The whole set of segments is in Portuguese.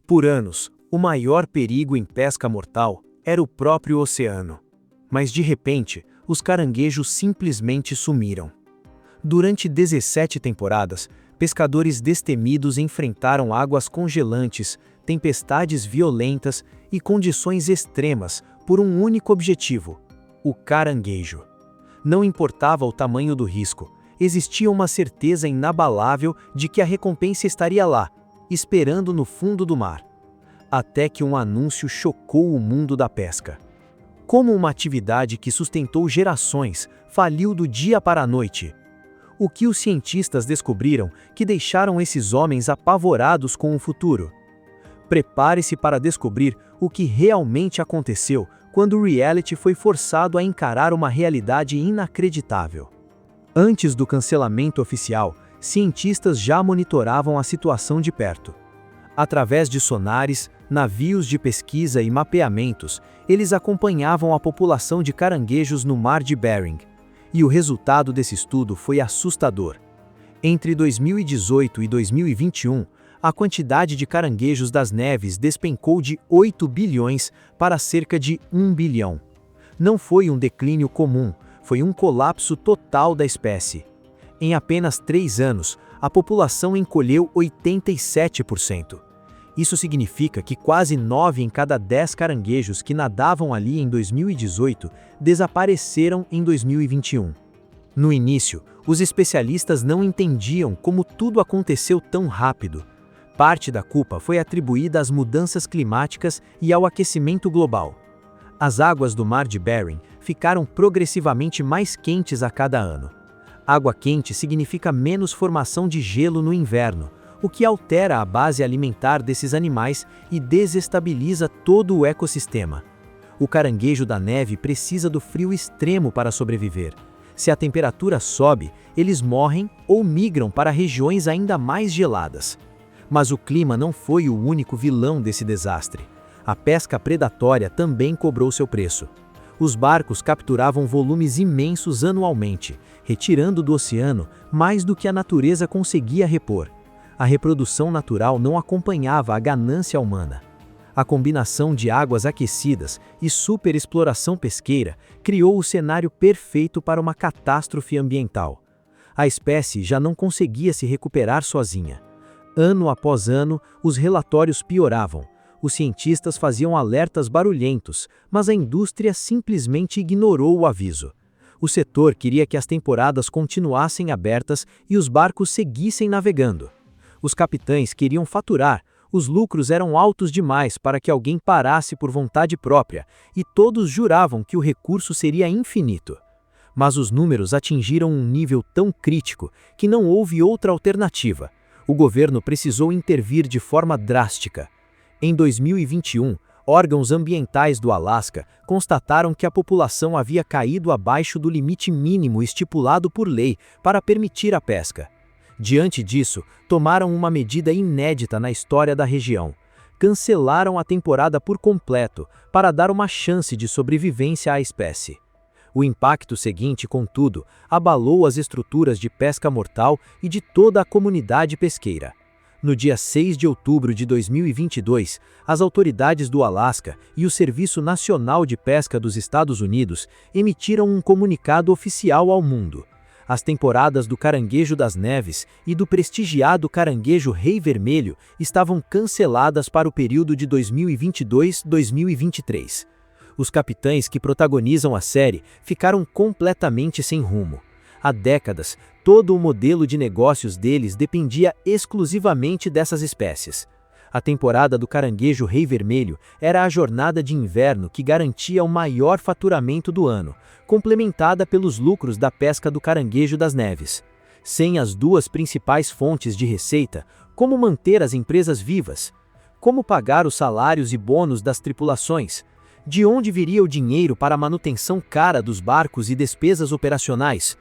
Por anos, o maior perigo em pesca mortal era o próprio oceano. Mas de repente, os caranguejos simplesmente sumiram. Durante 17 temporadas, pescadores destemidos enfrentaram águas congelantes, tempestades violentas e condições extremas por um único objetivo: o caranguejo. Não importava o tamanho do risco, existia uma certeza inabalável de que a recompensa estaria lá, esperando no fundo do mar. Até que um anúncio chocou o mundo da pesca. Como uma atividade que sustentou gerações faliu do dia para a noite. O que os cientistas descobriram que deixaram esses homens apavorados com o futuro? Prepare-se para descobrir o que realmente aconteceu quando o reality foi forçado a encarar uma realidade inacreditável. Antes do cancelamento oficial, cientistas já monitoravam a situação de perto. Através de sonares, navios de pesquisa e mapeamentos, eles acompanhavam a população de caranguejos no Mar de Bering. E o resultado desse estudo foi assustador. Entre 2018 e 2021, a quantidade de caranguejos das neves despencou de 8 bilhões para cerca de 1 bilhão. Não foi um declínio comum, foi um colapso total da espécie. Em apenas 3 anos, a população encolheu 87%. Isso significa que quase 9 em cada 10 caranguejos que nadavam ali em 2018 desapareceram em 2021. No início, os especialistas não entendiam como tudo aconteceu tão rápido. Parte da culpa foi atribuída às mudanças climáticas e ao aquecimento global. As águas do Mar de Bering ficaram progressivamente mais quentes a cada ano. Água quente significa menos formação de gelo no inverno, o que altera a base alimentar desses animais e desestabiliza todo o ecossistema. O caranguejo da neve precisa do frio extremo para sobreviver. Se a temperatura sobe, eles morrem ou migram para regiões ainda mais geladas. Mas o clima não foi o único vilão desse desastre. A pesca predatória também cobrou seu preço. Os barcos capturavam volumes imensos anualmente, retirando do oceano mais do que a natureza conseguia repor. A reprodução natural não acompanhava a ganância humana. A combinação de águas aquecidas e superexploração pesqueira criou o cenário perfeito para uma catástrofe ambiental. A espécie já não conseguia se recuperar sozinha. Ano após ano, os relatórios pioravam. Os cientistas faziam alertas barulhentos, mas a indústria simplesmente ignorou o aviso. O setor queria que as temporadas continuassem abertas e os barcos seguissem navegando. Os capitães queriam faturar, os lucros eram altos demais para que alguém parasse por vontade própria, e todos juravam que o recurso seria infinito. Mas os números atingiram um nível tão crítico que não houve outra alternativa. O governo precisou intervir de forma drástica. Em 2021, órgãos ambientais do Alasca constataram que a população havia caído abaixo do limite mínimo estipulado por lei para permitir a pesca. Diante disso, tomaram uma medida inédita na história da região. Cancelaram a temporada por completo para dar uma chance de sobrevivência à espécie. O impacto seguinte, contudo, abalou as estruturas de pesca mortal e de toda a comunidade pesqueira. No dia 6 de outubro de 2022, as autoridades do Alasca e o Serviço Nacional de Pesca dos Estados Unidos emitiram um comunicado oficial ao mundo. As temporadas do caranguejo das neves e do prestigiado caranguejo rei vermelho estavam canceladas para o período de 2022-2023. Os capitães que protagonizam a série ficaram completamente sem rumo. Há décadas, todo o modelo de negócios deles dependia exclusivamente dessas espécies. A temporada do caranguejo rei vermelho era a jornada de inverno que garantia o maior faturamento do ano, complementada pelos lucros da pesca do caranguejo das neves. Sem as duas principais fontes de receita, como manter as empresas vivas? Como pagar os salários e bônus das tripulações? De onde viria o dinheiro para a manutenção cara dos barcos e despesas operacionais?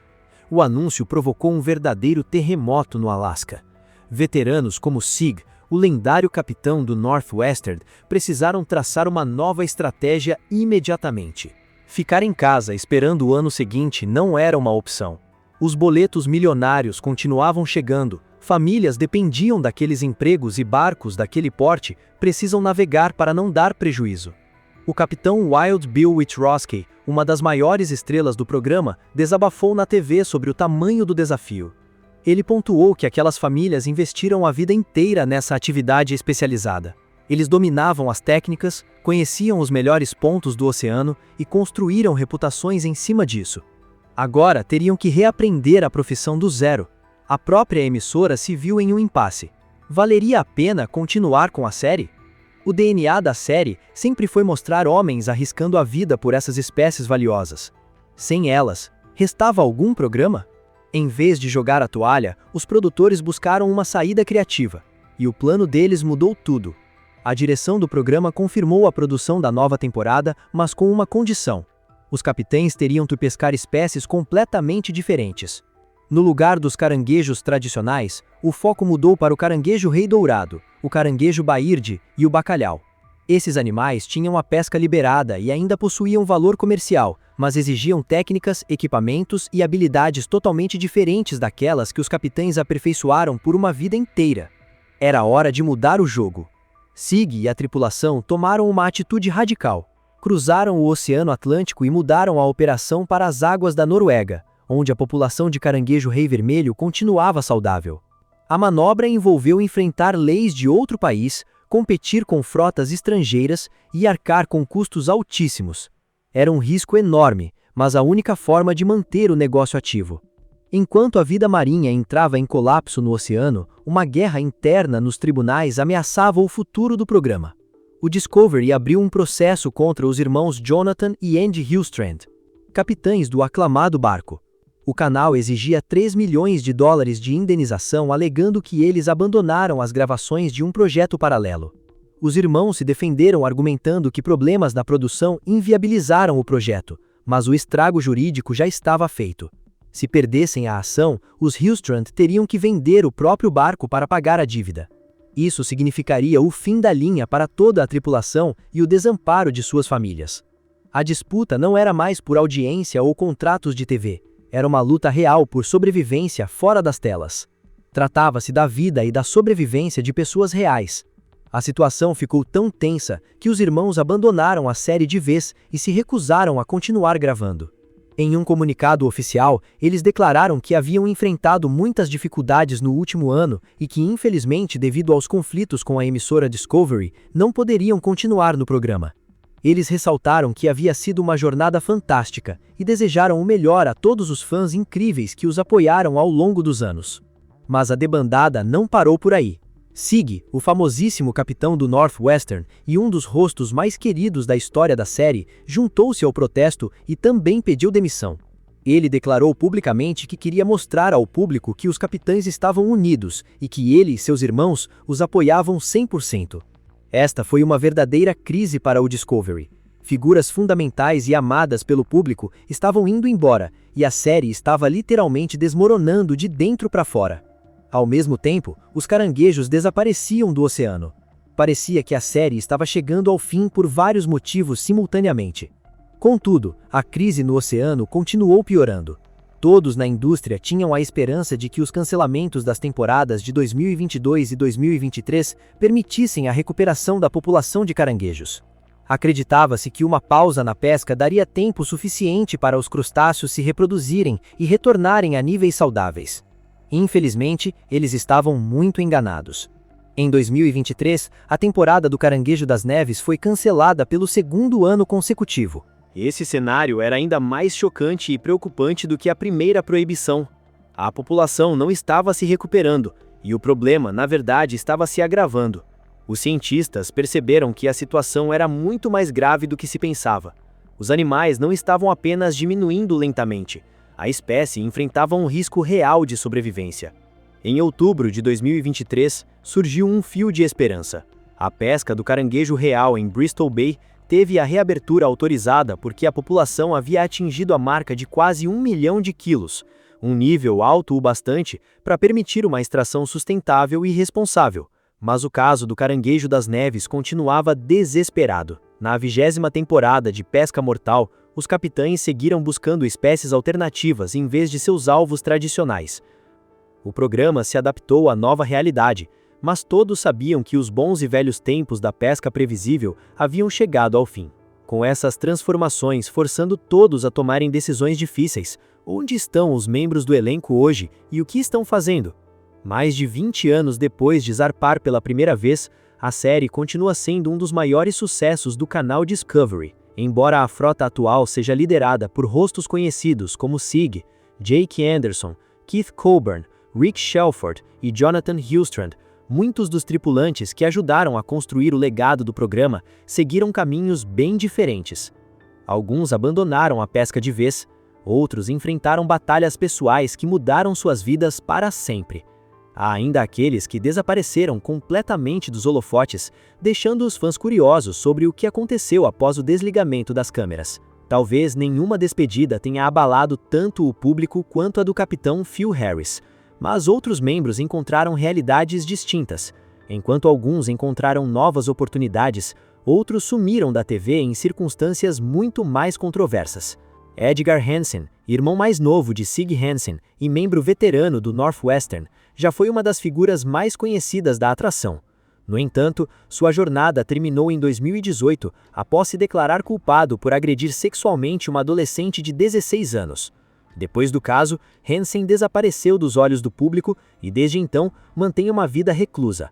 O anúncio provocou um verdadeiro terremoto no Alasca. Veteranos como Sig, o lendário capitão do Northwestern, precisaram traçar uma nova estratégia imediatamente. Ficar em casa esperando o ano seguinte não era uma opção. Os boletos milionários continuavam chegando, Famílias dependiam daqueles empregos e barcos daquele porte precisam navegar para não dar prejuízo. O capitão Wild Bill Witrowski, uma das maiores estrelas do programa, desabafou na TV sobre o tamanho do desafio. Ele pontuou que aquelas famílias investiram a vida inteira nessa atividade especializada. Eles dominavam as técnicas, conheciam os melhores pontos do oceano e construíram reputações em cima disso. Agora teriam que reaprender a profissão do zero. A própria emissora se viu em um impasse. Valeria a pena continuar com a série? O DNA da série sempre foi mostrar homens arriscando a vida por essas espécies valiosas. Sem elas, restava algum programa? Em vez de jogar a toalha, os produtores buscaram uma saída criativa. E o plano deles mudou tudo. A direção do programa confirmou a produção da nova temporada, mas com uma condição. Os capitães teriam que pescar espécies completamente diferentes. No lugar dos caranguejos tradicionais, o foco mudou para o caranguejo rei dourado, o caranguejo bairde e o bacalhau. Esses animais tinham a pesca liberada e ainda possuíam valor comercial, mas exigiam técnicas, equipamentos e habilidades totalmente diferentes daquelas que os capitães aperfeiçoaram por uma vida inteira. Era hora de mudar o jogo. Sig e a tripulação tomaram uma atitude radical. Cruzaram o Oceano Atlântico e mudaram a operação para as águas da Noruega, onde a população de caranguejo rei vermelho continuava saudável. A manobra envolveu enfrentar leis de outro país, competir com frotas estrangeiras e arcar com custos altíssimos. Era um risco enorme, mas a única forma de manter o negócio ativo. Enquanto a vida marinha entrava em colapso no oceano, uma guerra interna nos tribunais ameaçava o futuro do programa. O Discovery abriu um processo contra os irmãos Jonathan e Andy Hillstrand, capitães do aclamado barco. O canal exigia $3 milhões de indenização, alegando que eles abandonaram as gravações de um projeto paralelo. Os irmãos se defenderam argumentando que problemas na produção inviabilizaram o projeto, mas o estrago jurídico já estava feito. Se perdessem a ação, os Hillstrand teriam que vender o próprio barco para pagar a dívida. Isso significaria o fim da linha para toda a tripulação e o desamparo de suas famílias. A disputa não era mais por audiência ou contratos de TV. Era uma luta real por sobrevivência fora das telas. Tratava-se da vida e da sobrevivência de pessoas reais. A situação ficou tão tensa que os irmãos abandonaram a série de vez e se recusaram a continuar gravando. Em um comunicado oficial, eles declararam que haviam enfrentado muitas dificuldades no último ano e que, infelizmente, devido aos conflitos com a emissora Discovery, não poderiam continuar no programa. Eles ressaltaram que havia sido uma jornada fantástica e desejaram o melhor a todos os fãs incríveis que os apoiaram ao longo dos anos. Mas a debandada não parou por aí. Sig, o famosíssimo capitão do Northwestern e um dos rostos mais queridos da história da série, juntou-se ao protesto e também pediu demissão. Ele declarou publicamente que queria mostrar ao público que os capitães estavam unidos e que ele e seus irmãos os apoiavam 100%. Esta foi uma verdadeira crise para o Discovery. Figuras fundamentais e amadas pelo público estavam indo embora, e a série estava literalmente desmoronando de dentro para fora. Ao mesmo tempo, os caranguejos desapareciam do oceano. Parecia que a série estava chegando ao fim por vários motivos simultaneamente. Contudo, a crise no oceano continuou piorando. Todos na indústria tinham a esperança de que os cancelamentos das temporadas de 2022 e 2023 permitissem a recuperação da população de caranguejos. Acreditava-se que uma pausa na pesca daria tempo suficiente para os crustáceos se reproduzirem e retornarem a níveis saudáveis. Infelizmente, eles estavam muito enganados. Em 2023, a temporada do Caranguejo das Neves foi cancelada pelo segundo ano consecutivo. Esse cenário era ainda mais chocante e preocupante do que a primeira proibição. A população não estava se recuperando, e o problema, na verdade, estava se agravando. Os cientistas perceberam que a situação era muito mais grave do que se pensava. Os animais não estavam apenas diminuindo lentamente. A espécie enfrentava um risco real de sobrevivência. Em outubro de 2023, surgiu um fio de esperança. A pesca do caranguejo real em Bristol Bay teve a reabertura autorizada porque a população havia atingido a marca de quase 1 milhão de quilos, um nível alto o bastante para permitir uma extração sustentável e responsável. Mas o caso do Caranguejo das Neves continuava desesperado. Na 20ª temporada de Pesca Mortal, os capitães seguiram buscando espécies alternativas em vez de seus alvos tradicionais. O programa se adaptou à nova realidade, mas todos sabiam que os bons e velhos tempos da pesca previsível haviam chegado ao fim. Com essas transformações forçando todos a tomarem decisões difíceis, onde estão os membros do elenco hoje e o que estão fazendo? Mais de 20 anos depois de zarpar pela primeira vez, a série continua sendo um dos maiores sucessos do canal Discovery. Embora a frota atual seja liderada por rostos conhecidos como Sig, Jake Anderson, Keith Colburn, Rick Shelford e Jonathan Hillstrand, muitos dos tripulantes que ajudaram a construir o legado do programa seguiram caminhos bem diferentes. Alguns abandonaram a pesca de vez, outros enfrentaram batalhas pessoais que mudaram suas vidas para sempre. Há ainda aqueles que desapareceram completamente dos holofotes, deixando os fãs curiosos sobre o que aconteceu após o desligamento das câmeras. Talvez nenhuma despedida tenha abalado tanto o público quanto a do capitão Phil Harris, mas outros membros encontraram realidades distintas. Enquanto alguns encontraram novas oportunidades, outros sumiram da TV em circunstâncias muito mais controversas. Edgar Hansen, irmão mais novo de Sig Hansen e membro veterano do Northwestern, já foi uma das figuras mais conhecidas da atração. No entanto, sua jornada terminou em 2018 após se declarar culpado por agredir sexualmente uma adolescente de 16 anos. Depois do caso, Hansen desapareceu dos olhos do público e desde então mantém uma vida reclusa.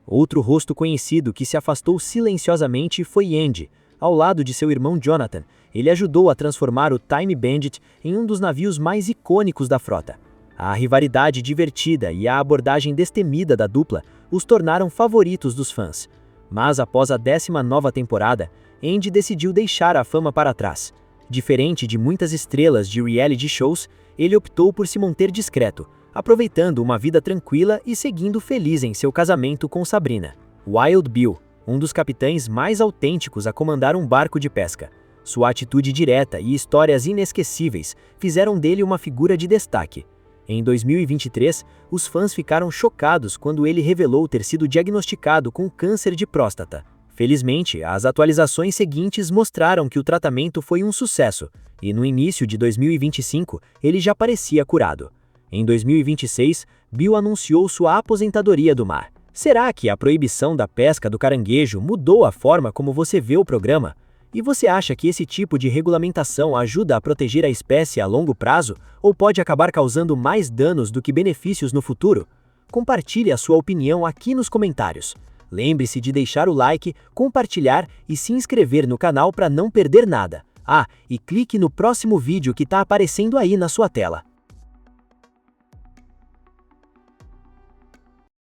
Outro rosto conhecido que se afastou silenciosamente foi Andy. Ao lado de seu irmão Jonathan, ele ajudou a transformar o Time Bandit em um dos navios mais icônicos da frota. A rivalidade divertida e a abordagem destemida da dupla os tornaram favoritos dos fãs. Mas após a 10ª temporada, Andy decidiu deixar a fama para trás. Diferente de muitas estrelas de reality shows, ele optou por se manter discreto, aproveitando uma vida tranquila e seguindo feliz em seu casamento com Sabrina. Wild Bill, um dos capitães mais autênticos a comandar um barco de pesca. Sua atitude direta e histórias inesquecíveis fizeram dele uma figura de destaque. Em 2023, os fãs ficaram chocados quando ele revelou ter sido diagnosticado com câncer de próstata. Felizmente, as atualizações seguintes mostraram que o tratamento foi um sucesso, e no início de 2025, ele já parecia curado. Em 2026, Bill anunciou sua aposentadoria do mar. Será que a proibição da pesca do caranguejo mudou a forma como você vê o programa? E você acha que esse tipo de regulamentação ajuda a proteger a espécie a longo prazo ou pode acabar causando mais danos do que benefícios no futuro? Compartilhe a sua opinião aqui nos comentários. Lembre-se de deixar o like, compartilhar e se inscrever no canal para não perder nada. Ah, e clique no próximo vídeo que está aparecendo aí na sua tela.